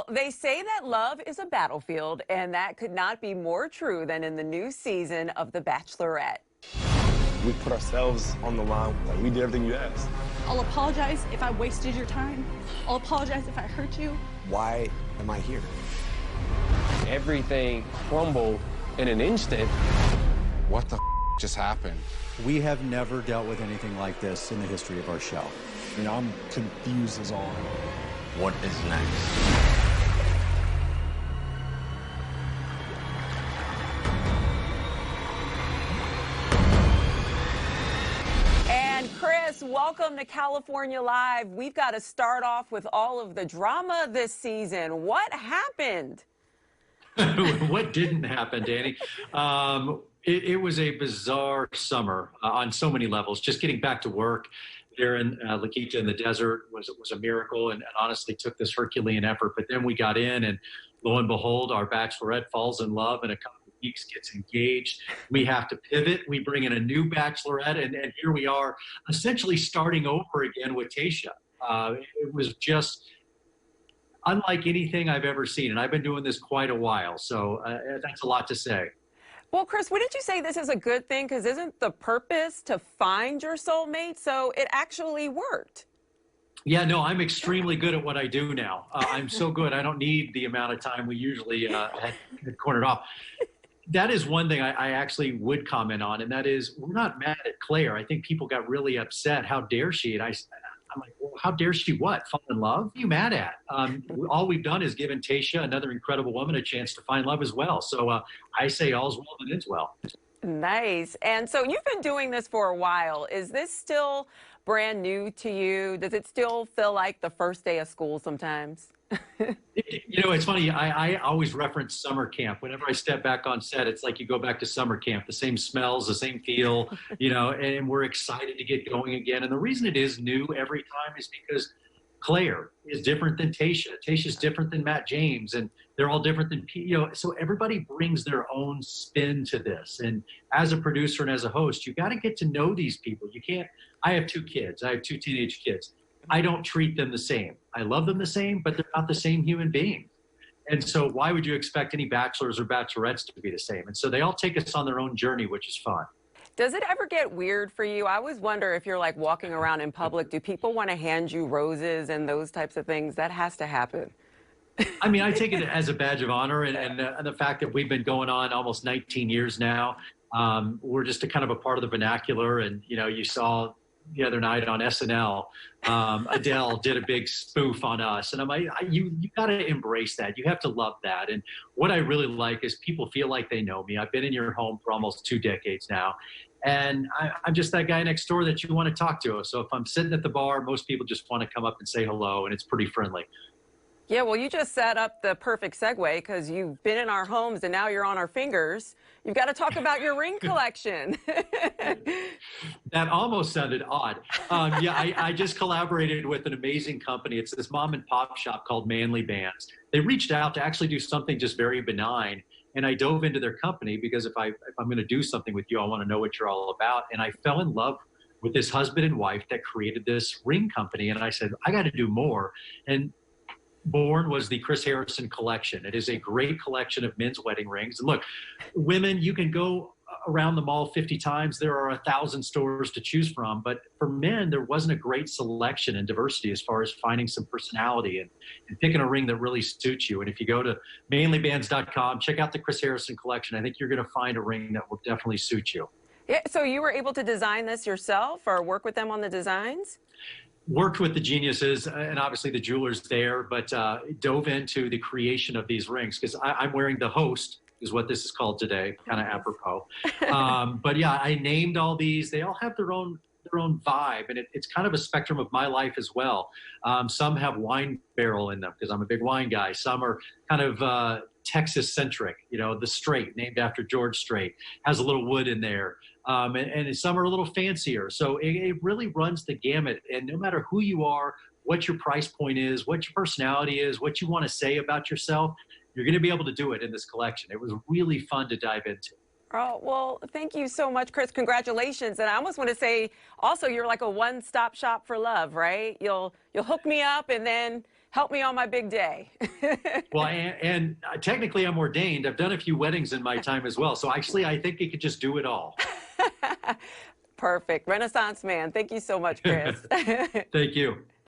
Well, they say that love is a battlefield, and that could not be more true than in the new season of The Bachelorette. We put ourselves on the line. Like, we did everything you asked. I'll apologize if I wasted your time. I'll apologize if I hurt you. Why am I here? Everything crumbled in an instant. What the just happened? We have never dealt with anything like this in the history of our show. You know, I'm confused as all. What is next? And Chris, welcome to California Live. We've got to start off with all of the drama this season. What happened? What didn't happen, Dani? It was a bizarre summer on so many levels. Just getting back to work there in La Quinta in the desert was a miracle, and honestly took this Herculean effort. But then we got in, and lo and behold, our Bachelorette falls in love in a couple of weeks, gets engaged. We have to pivot. We bring in a new Bachelorette, and here we are essentially starting over again with Tayshia. It was just unlike anything I've ever seen, and I've been doing this quite a while, so that's a lot to say. Well, Chris, wouldn't you say this is a good thing? Because isn't the purpose to find your soulmate? So it actually worked. Yeah, no, I'm extremely good at what I do now. I'm so good. I don't need the amount of time we usually had cornered off. That is one thing I actually would comment on, and that is we're not mad at Claire. I think people got really upset. How dare she? And I'm like, well, how dare she what? Fall in love? What are you mad at? All we've done is given Tayshia, another incredible woman, a chance to find love as well. So I say all's well that ends well. Nice. And so you've been doing this for a while. Is this still brand new to you? Does it still feel like the first day of school sometimes? You know, it's funny. I always reference summer camp. Whenever I step back on set, it's like you go back to summer camp. The same smells, the same feel, you know, and we're excited to get going again. And the reason it is new every time is because Claire is different than Tayshia. Tayshia's different than Matt James, and they're all different than, you know, so everybody brings their own spin to this. And as a producer and as a host, you got to get to know these people. You can't, I have two kids. I have two teenage kids. I don't treat them the same. I love them the same, but they're not the same human being. And so why would you expect any bachelors or bachelorettes to be the same? And so they all take us on their own journey, which is fun. Does it ever get weird for you? I always wonder if you're like walking around in public, do people want to hand you roses and those types of things? That has to happen. I mean, I take it as a badge of honor, and the fact that we've been going on almost 19 years now. We're just a kind of a part of the vernacular. And, you know, you saw the other night on SNL, Adele did a big spoof on us. And I'm like, you got to embrace that. You have to love that. And what I really like is people feel like they know me. I've been in your home for almost 2 decades now. And I'm just that guy next door that you want to talk to. So if I'm sitting at the bar, most people just want to come up and say hello, and it's pretty friendly. Yeah, well, you just set up the perfect segue because you've been in our homes and now you're on our fingers. You've got to talk about your ring collection. That almost sounded odd. Yeah, I just collaborated with an amazing company. It's this mom and pop shop called Manly Bands. They reached out to actually do something just very benign. And I dove into their company because if I'm going to do something with you, I want to know what you're all about. And I fell in love with this husband and wife that created this ring company. And I said, I got to do more. And born was the Chris Harrison collection. It is a great collection of men's wedding rings. And look, women, you can go around the mall 50 times. There are 1,000 stores to choose from. But for men, there wasn't a great selection and diversity as far as finding some personality and picking a ring that really suits you. And if you go to manlybands.com, check out the Chris Harrison collection. I think you're going to find a ring that will definitely suit you. Yeah, so you were able to design this yourself or work with them on the designs? Worked with the geniuses and obviously the jewelers there, but dove into the creation of these rings because I'm wearing the host is what this is called today, kind of apropos. But yeah, I named all these. They all have their own vibe, and it's kind of a spectrum of my life as well. Some have wine barrel in them because I'm a big wine guy. Some are kind of Texas centric, you know, the Strait, named after George Strait, has a little wood in there. And some are a little fancier. So it really runs the gamut. And no matter who you are, what your price point is, what your personality is, what you want to say about yourself, you're going to be able to do it in this collection. It was really fun to dive into. Oh, well, thank you so much, Chris. Congratulations. And I almost want to say also you're like a one-stop shop for love, right? You'll hook me up and then Help me on my big day. Well, and technically I'm ordained. I've done a few weddings in my time as well. So actually, I think you could just do it all. Perfect. Renaissance man. Thank you so much, Chris. Thank you.